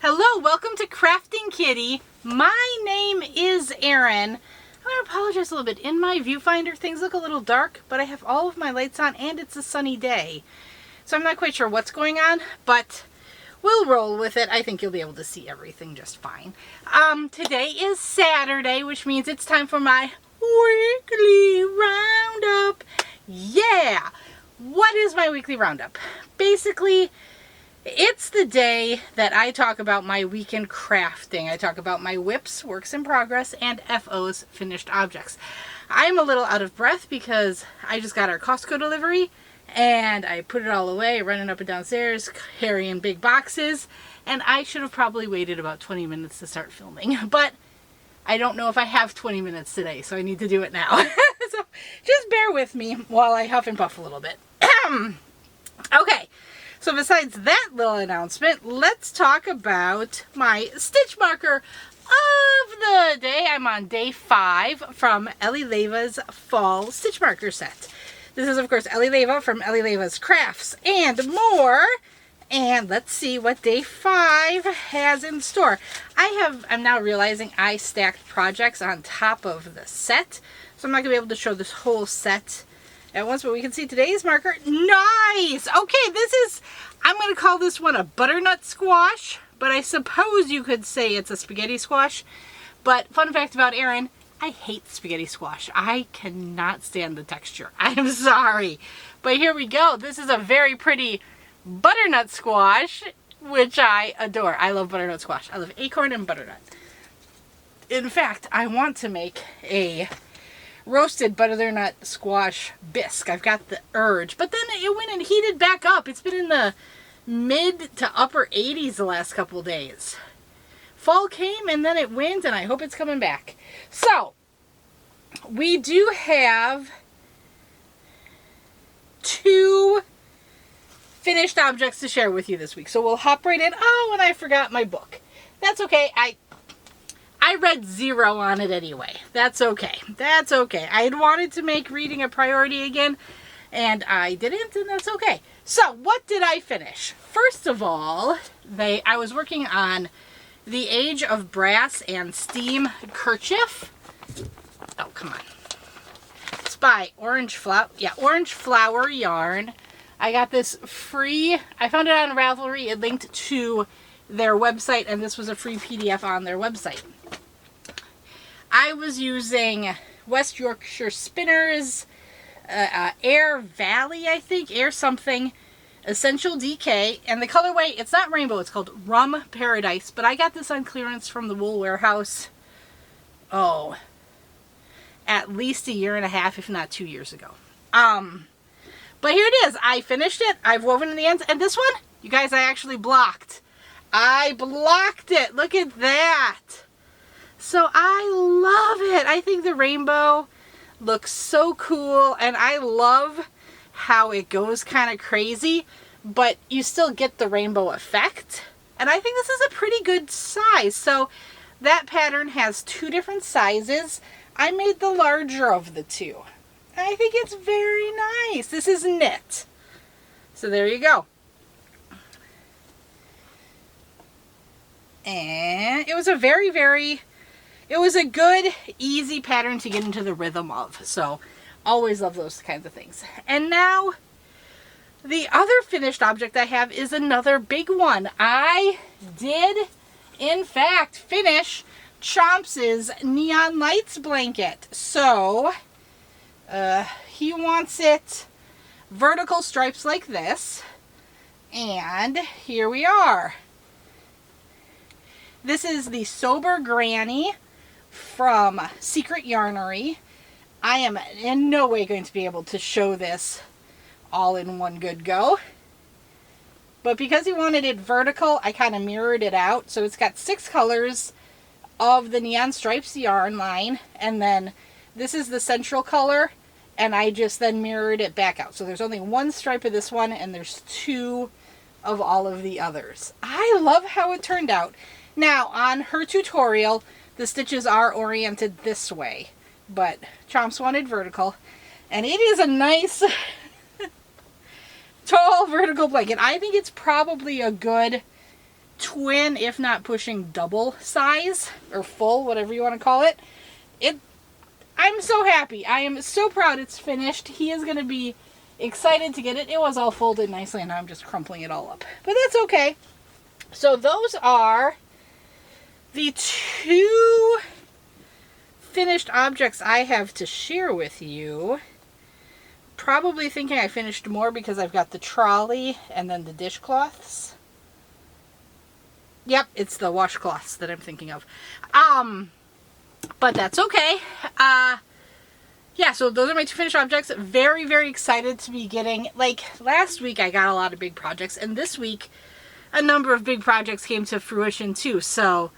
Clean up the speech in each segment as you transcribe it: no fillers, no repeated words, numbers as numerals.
Hello, welcome to Krafting Kitty. My name is Erin. I'm going to apologize a little bit. In my viewfinder, things look a little dark, but I have all of my lights on and it's a sunny day. So I'm not quite sure what's going on, but we'll roll with it. I think you'll be able to see everything just fine. Today is Saturday, which means it's time for my weekly roundup. Yeah! What is my weekly roundup? Basically, it's the day that I talk about my weekend crafting. I talk about my whips, works in progress, and FOs, finished objects. I'm a little out of breath because I just got our Costco delivery and I put it all away, running up and downstairs, carrying big boxes, and I should have probably waited about 20 minutes to start filming, but I don't know if I have 20 minutes today, so I need to do it now. So just bear with me while I huff and puff a little bit. Okay. So besides that little announcement, let's talk about my stitch marker of the day. I'm on day 5 from Ellie Leva's fall stitch marker set. This is, of course, Ellie Leva from Ellie Leva's Crafts and More. And let's see what day 5 has in store. I'm now realizing I stacked projects on top of the set. So I'm not going to be able to show this whole set at once, but we can see today's marker. Nice! Okay, I'm going to call this one a butternut squash, but I suppose you could say it's a spaghetti squash. But fun fact about Erin, I hate spaghetti squash. I cannot stand the texture. I'm sorry. But here we go. This is a very pretty butternut squash, which I adore. I love butternut squash. I love acorn and butternut. In fact, I want to make a roasted butternut squash bisque. I've got the urge, but then it went and heated back up. It's been in the mid to upper 80s the last couple days. Fall came and then it went, and I hope it's coming back. So we do have 2 finished objects to share with you this week, so we'll hop right in. Oh, and I forgot my book. That's okay. I read 0 on it anyway. That's okay. That's okay. I had wanted to make reading a priority again, and I didn't, and that's okay. So, what did I finish? First of all, I was working on the Age of Brass and Steam Kerchief. Oh, come on. It's by Orange Flower Yarn. I got this free. I found it on Ravelry. It linked to their website, and this was a free PDF on their website. I was using West Yorkshire Spinners, Air Valley, I think, Air something, Essential DK, and the colorway, it's not rainbow, it's called Rum Paradise, but I got this on clearance from the Wool Warehouse, at least 1.5 years, if not 2 years ago. But here it is. I finished it. I've woven in the ends, and this one, you guys, I actually blocked. I blocked it. Look at that. So I love it. I think the rainbow looks so cool, and I love how it goes kind of crazy, but you still get the rainbow effect. And I think this is a pretty good size. So that pattern has 2 different sizes. I made the larger of the 2. And I think it's very nice. This is knit. So there you go. And it was a it was a good, easy pattern to get into the rhythm of. So, always love those kinds of things. And now, the other finished object I have is another big one. I did, in fact, finish Chomps' Neon Lights blanket. So, he wants it vertical stripes like this. And here we are. This is the Sober Granny from Secret Yarnery. I am in no way going to be able to show this all in one good go. But because he wanted it vertical, I kind of mirrored it out. So it's got 6 colors of the Neon Stripes yarn line. And then this is the central color. And I just then mirrored it back out. So there's only 1 stripe of this one, and there's 2 of all of the others. I love how it turned out. Now, on her tutorial, the stitches are oriented this way, but Chomps wanted vertical, and it is a nice tall vertical blanket. I think it's probably a good twin, if not pushing double size, or full, whatever you want to call it. I'm so happy. I am so proud it's finished. He is going to be excited to get it. It was all folded nicely, and now I'm just crumpling it all up. But that's okay. So those are the 2 finished objects I have to share with you. Probably thinking I finished more because I've got the trolley and then the dishcloths. Yep, it's the washcloths that I'm thinking of. But that's okay. Yeah, so those are my 2 finished objects. Very, very excited to be getting, like, last week I got a lot of big projects, and this week a number of big projects came to fruition too, so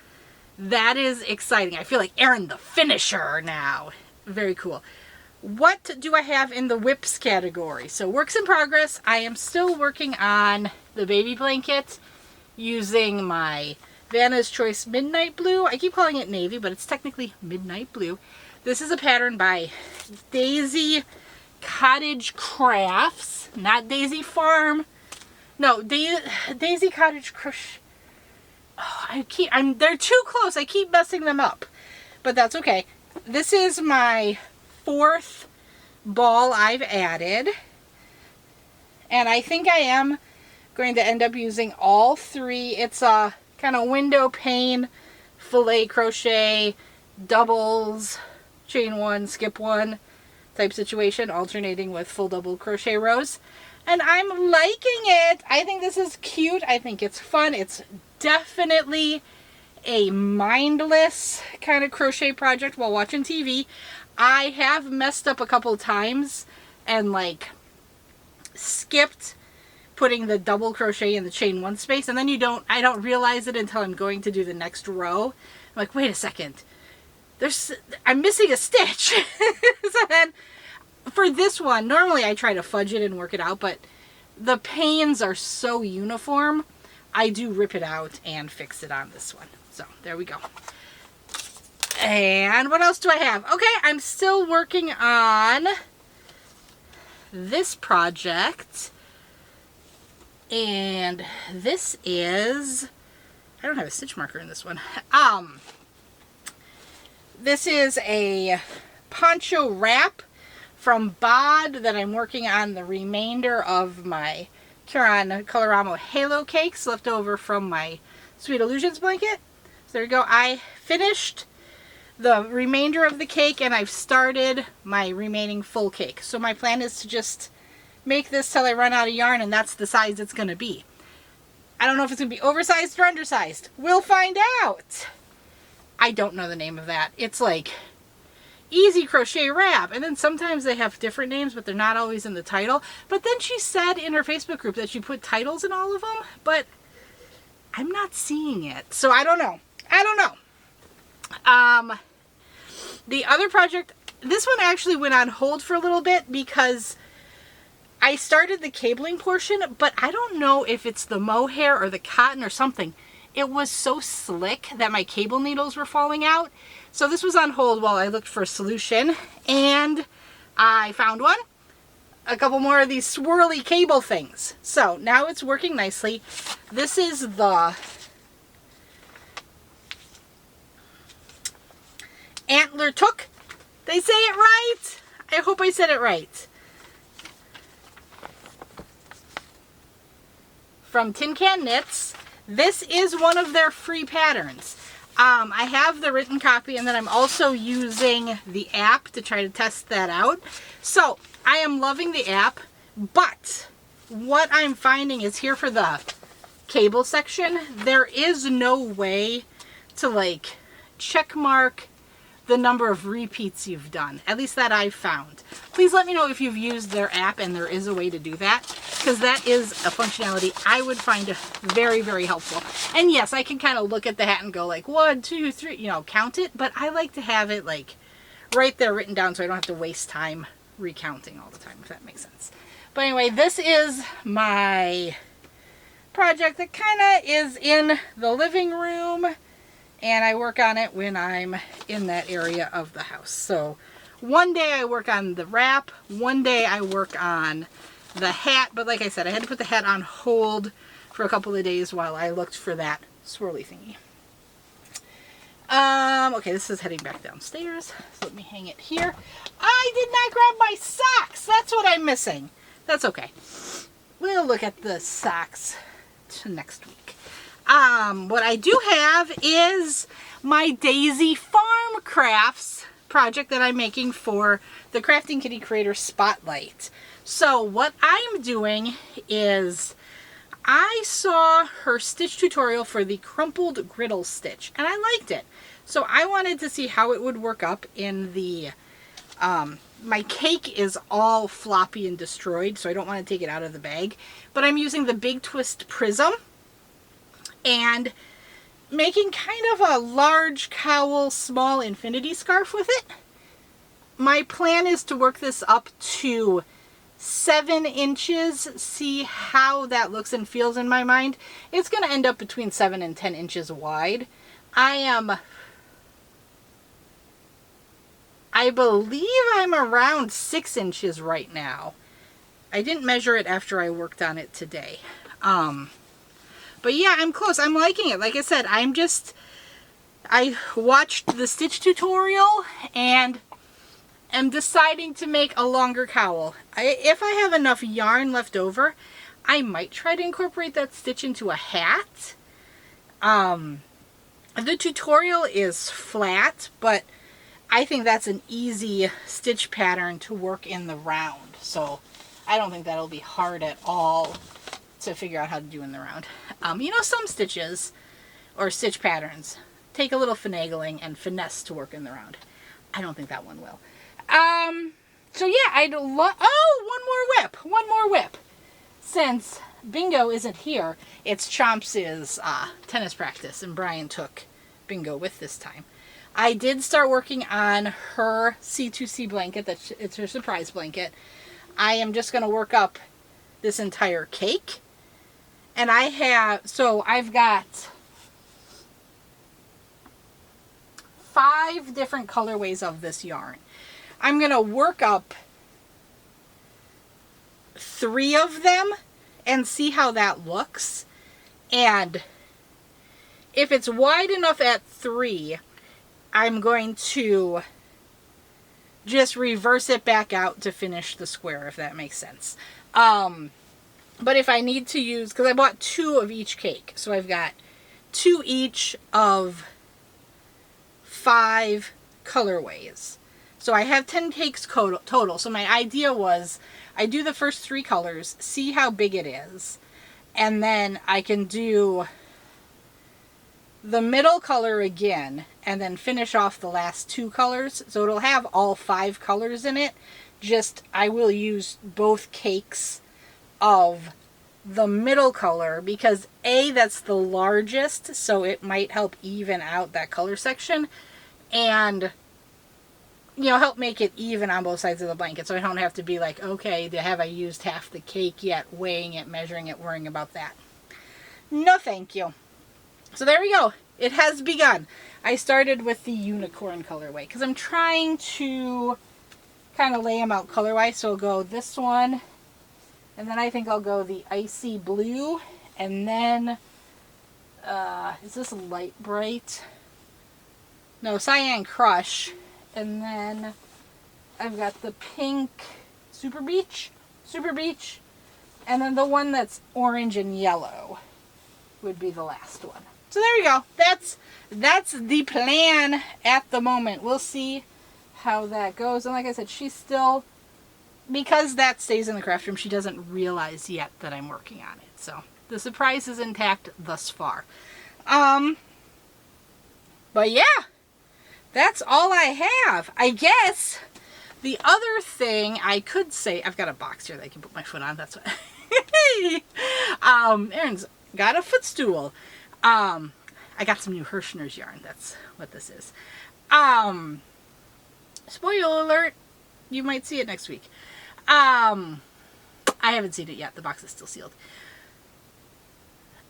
that is exciting. I feel like Erin the finisher now. Very cool. What do I have in the whips category? So works in progress. I am still working on the baby blanket using my Vanna's Choice Midnight Blue. I keep calling it navy, but it's technically midnight blue. This is a pattern by Daisy Cottage Crafts, not Daisy Farm. No, Daisy Cottage Crush. Oh, they're too close. I keep messing them up, but that's okay. This is my 4th ball I've added, and I think I am going to end up using all 3. It's a kind of window pane, filet crochet, doubles, chain 1, skip 1 type situation, alternating with full double crochet rows. And I'm liking it. I think this is cute. I think it's fun. It's definitely a mindless kind of crochet project while watching TV. I have messed up a couple times and like skipped putting the double crochet in the chain 1 space, and then I don't realize it until I'm going to do the next row. I'm like, wait a second, I'm missing a stitch. So then for this one, normally I try to fudge it and work it out, but the panes are so uniform, I do rip it out and fix it on this one. So there we go. And what else do I have? Okay, I'm still working on this project. And this is, I don't have a stitch marker in this one. This is a Poncho Wrap from Bod that I'm working on the remainder of my Caron Coloramo Halo cakes left over from my Sweet Illusions blanket. So there we go. I finished the remainder of the cake and I've started my remaining full cake. So my plan is to just make this till I run out of yarn, and that's the size it's going to be. I don't know if it's going to be oversized or undersized. We'll find out. I don't know the name of that. It's like Easy Crochet Wrap, and then sometimes they have different names, but they're not always in the title. But then she said in her Facebook group that she put titles in all of them, but I'm not seeing it. So I don't know. The other project, this one actually went on hold for a little bit because I started the cabling portion, but I don't know if it's the mohair or the cotton or something. It was so slick that my cable needles were falling out. So this was on hold while I looked for a solution, and I found one. A couple more of these swirly cable things. So now it's working nicely. This is the Antler Took. They say it right. I hope I said it right. From Tin Can Knits. This is one of their free patterns. I have the written copy, and then I'm also using the app to try to test that out. So I am loving the app, but what I'm finding is here for the cable section, there is no way to like check mark the number of repeats you've done. At least that I've found. Please let me know if you've used their app and there is a way to do that, because that is a functionality I would find very, very helpful. And yes, I can kind of look at the hat and go like 1, 2, 3, you know, count it, but I like to have it like right there written down so I don't have to waste time recounting all the time, if that makes sense. But anyway, this is my project that kind of is in the living room, and I work on it when I'm in that area of the house. So one day I work on the wrap, one day I work on the hat, but like I said, I had to put the hat on hold for a couple of days while I looked for that swirly thingy. Okay, this is heading back downstairs, so let me hang it here. I did not grab my socks. That's what I'm missing. That's okay. We'll look at the socks next week. What I do have is my Daisy Farm Crafts project that I'm making for the Krafting Kitty Creator Spotlight. So what I'm doing is I saw her stitch tutorial for the crumpled griddle stitch and I liked it. So I wanted to see how it would work up in the, my cake is all floppy and destroyed, so I don't want to take it out of the bag. But I'm using the Big Twist Prism and making kind of a large cowl, small infinity scarf with it. My plan is to work this up to 7 inches, see how that looks and feels in my mind. It's going to end up between 7 and 10 inches wide. I believe I'm around 6 inches right now. I didn't measure it after I worked on it today. But yeah, I'm close. I'm liking it. Like I said, I watched the stitch tutorial and am deciding to make a longer cowl. If I have enough yarn left over, I might try to incorporate that stitch into a hat. The tutorial is flat, but I think that's an easy stitch pattern to work in the round. So I don't think that'll be hard at all to figure out how to do in the round. You know, some stitches or stitch patterns take a little finagling and finesse to work in the round. I don't think that one will. So yeah, I'd love, oh, one more whip. Since Bingo isn't here, it's Chomps' tennis practice, and Brian took Bingo with this time. I did start working on her C2C blanket. It's her surprise blanket. I am just going to work up this entire cake. And I've got 5 different colorways of this yarn. I'm going to work up 3 of them and see how that looks. And if it's wide enough at 3, I'm going to just reverse it back out to finish the square, if that makes sense. But if I need to use, because I bought 2 of each cake, so I've got 2 each of 5 colorways. So I have 10 cakes total. So my idea was I do the first 3 colors, see how big it is, and then I can do the middle color again and then finish off the last 2 colors. So it'll have all 5 colors in it. Just I will use both cakes of the middle color because that's the largest, so it might help even out that color section and, you know, help make it even on both sides of the blanket, so I don't have to be like, okay, have I used half the cake yet, weighing it, measuring it, worrying about that. No thank you. So there we go. It has begun. I started with the unicorn colorway because I'm trying to kind of lay them out color-wise. So I'll go this one, and then I think I'll go the icy blue, and then is this light bright? No, cyan crush, and then I've got the pink super beach, and then the one that's orange and yellow would be the last one. So there we go. That's the plan at the moment. We'll see how that goes. And like I said, she's still, because that stays in the craft room, she doesn't realize yet that I'm working on it. So the surprise is intact thus far. But yeah, that's all I have. I guess the other thing I could say, I've got a box here that I can put my foot on. That's what. Erin's got a footstool. I got some new Hirschner's yarn. That's what this is. Spoiler alert, you might see it next week. I haven't seen it yet. The box is still sealed.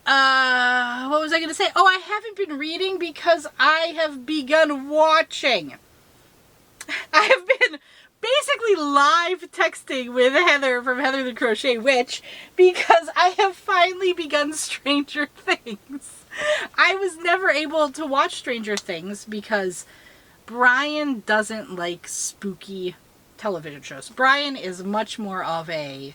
What was I going to say? Oh, I haven't been reading because I have begun watching. I have been basically live texting with Heather from Heather the Crochet Witch because I have finally begun Stranger Things. I was never able to watch Stranger Things because Brian doesn't like spooky television shows. Brian is much more of a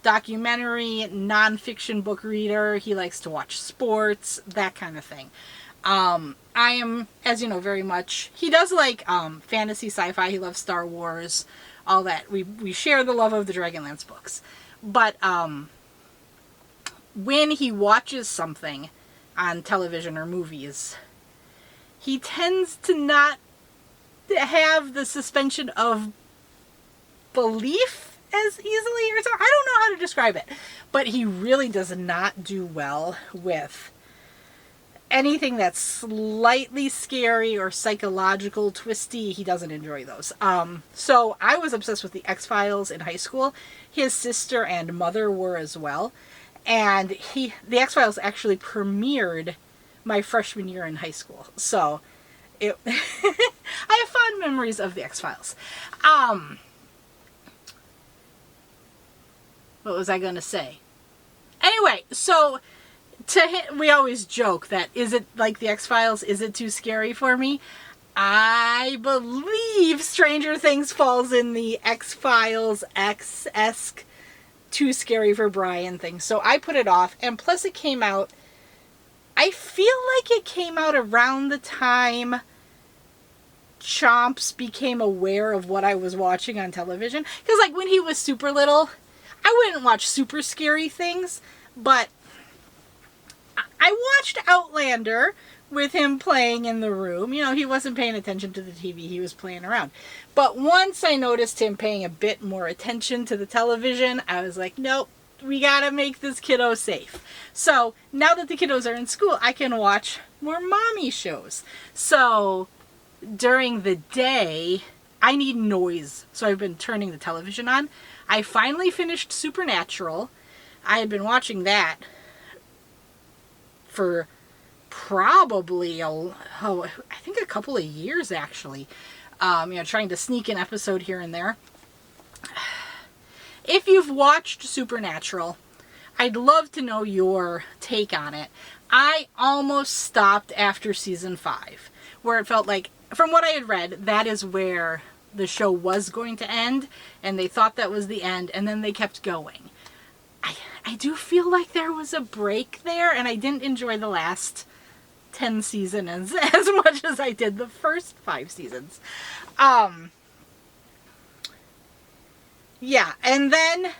documentary, nonfiction book reader. He likes to watch sports, that kind of thing. I am, as you know, very much, he does like fantasy, sci-fi. He loves Star Wars, all that. We share the love of the Dragonlance books. But when he watches something on television or movies, he tends to not have the suspension of belief as easily, or so. I don't know how to describe it, but he really does not do well with anything that's slightly scary or psychological, twisty. He doesn't enjoy those. So I was obsessed with the X-Files in high school. His sister and mother were as well. And the X-Files actually premiered my freshman year in high school. So I have fond memories of the X-Files. What was I going to say? Anyway, so we always joke that, is it like the X-Files? Is it too scary for me? I believe Stranger Things falls in the X-Files X-esque too scary for Brian thing. So I put it off. And plus it came out, I feel like it came out around the time Chomps became aware of what I was watching on television. Because like when he was super little, I wouldn't watch super scary things, but I watched Outlander with him playing in the room. You know, he wasn't paying attention to the TV, he was playing around. But once I noticed him paying a bit more attention to the television, I was like, nope, we gotta make this kiddo safe. So now that the kiddos are in school, I can watch more mommy shows. So during the day, I need noise, so I've been turning the television on. I finally finished Supernatural. I had been watching that for probably I think a couple of years actually. Trying to sneak an episode here and there. If you've watched Supernatural, I'd love to know your take on it. I almost stopped after season 5, where it felt like, from what I had read, that is where the show was going to end, and they thought that was the end, and then they kept going. I do feel like there was a break there, and I didn't enjoy the last 10 seasons as much as I did the first 5 seasons. Yeah, and then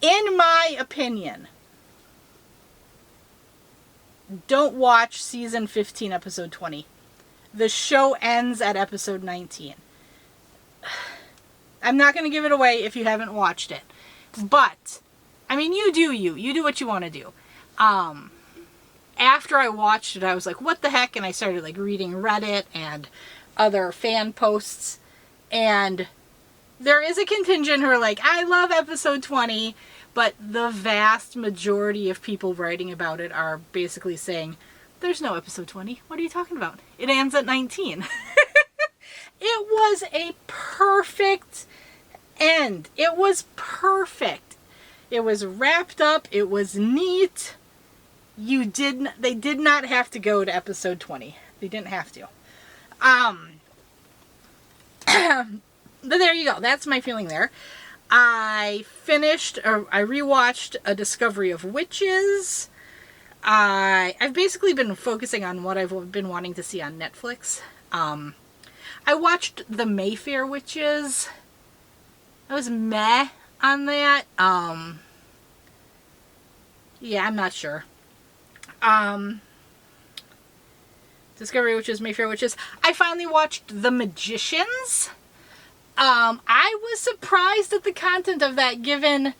in my opinion, don't watch season 15, episode 20. The show ends at episode 19. I'm not going to give it away if you haven't watched it. But, I mean, you do you. You do what you want to do. After I watched it, I was like, what the heck? And I started like reading Reddit and other fan posts. And there is a contingent who are like, I love episode 20. But the vast majority of people writing about it are basically saying, there's no episode 20. What are you talking about? It ends at 19. It was a perfect end. It was perfect. It was wrapped up. It was neat. They did not have to go to episode 20. They didn't have to. But there you go. That's my feeling there. I rewatched A Discovery of Witches. I've basically been focusing on what I've been wanting to see on Netflix. I watched The Mayfair Witches. I was meh on that. Yeah, I'm not sure. Discovery Witches, Mayfair Witches. I finally watched The Magicians. I was surprised at the content of that given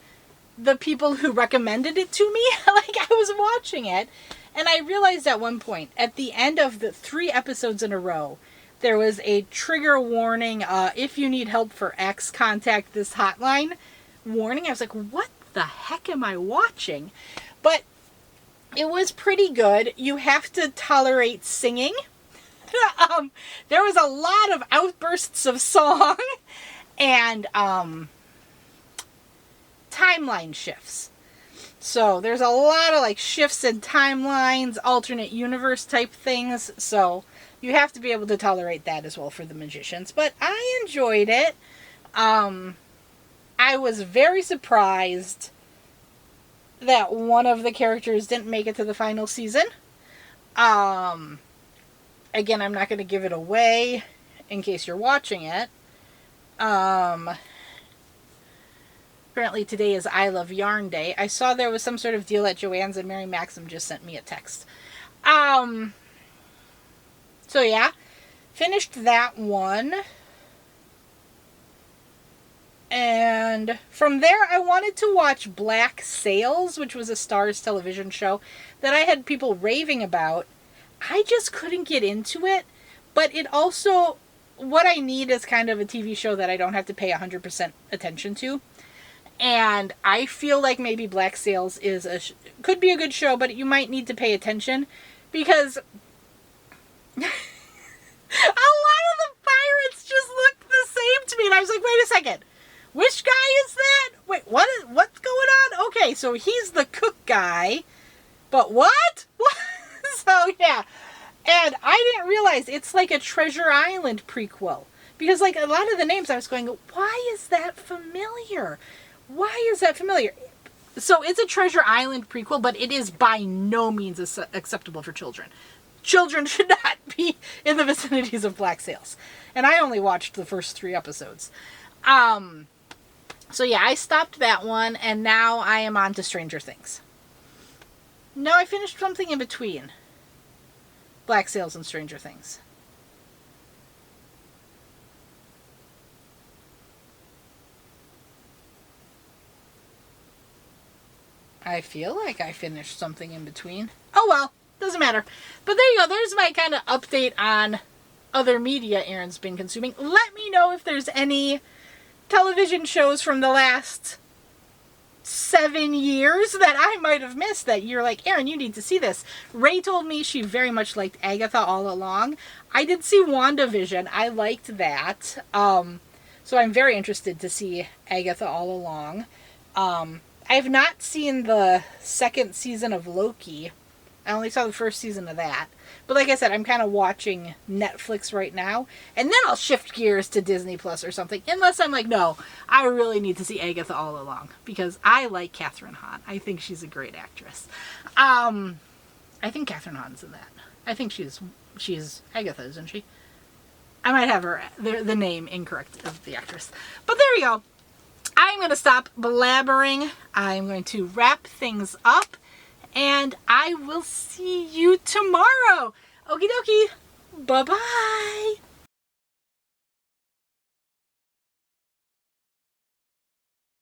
the people who recommended it to me. Like, I was watching it, and I realized at one point, at the end of the 3 episodes in a row, there was a trigger warning, if you need help for X, contact this hotline warning. I was like, what the heck am I watching? But it was pretty good. You have to tolerate singing. There was a lot of outbursts of song and timeline shifts. So there's a lot of like shifts in timelines, alternate universe type things. So you have to be able to tolerate that as well for the magicians. But I enjoyed it. I was very surprised that one of the characters didn't make it to the final season. Again, I'm not going to give it away in case you're watching it. Apparently today is I Love Yarn Day. I saw there was some sort of deal at Joann's and Mary Maxim just sent me a text. So yeah, finished that one. And from there, I wanted to watch Black Sails, which was a Starz television show that I had people raving about. I just couldn't get into it, but it also, what I need is kind of a TV show that I don't have to pay 100% attention to. And I feel like maybe Black Sails is could be a good show, but you might need to pay attention because a lot of the pirates just looked the same to me. And I was like, wait a second. Which guy is that? Wait, what's going on? Okay, so he's the cook guy. But what? What? So, yeah. And I didn't realize it's like a Treasure Island prequel. Because, like, a lot of the names I was going, why is that familiar? Why is that familiar? So, it's a Treasure Island prequel, but it is by no means acceptable for children. Children should not be in the vicinities of Black Sails. And I only watched the first 3 episodes. So yeah, I stopped that one, and now I am on to Stranger Things. No, I finished something in between Black Sails and Stranger Things. I feel like I finished something in between. Oh well, doesn't matter. But there you go, there's my kind of update on other media Erin's been consuming. Let me know if there's any television shows from the last 7 years that I might have missed that you're like, Erin, you need to see this. Ray told me she very much liked Agatha All Along. I did see WandaVision. I liked that. So I'm very interested to see Agatha All Along. I have not seen the 2nd season of Loki. I only saw the 1st season of that. But like I said, I'm kind of watching Netflix right now. And then I'll shift gears to Disney Plus or something. Unless I'm like, no, I really need to see Agatha All Along. Because I like Catherine Hahn. I think she's a great actress. I think Catherine Hahn's in that. I think she's Agatha, isn't she? I might have the name incorrect of the actress. But there you go. I'm going to stop blabbering. I'm going to wrap things up. And I will see you tomorrow. Okie dokie. Bye-bye.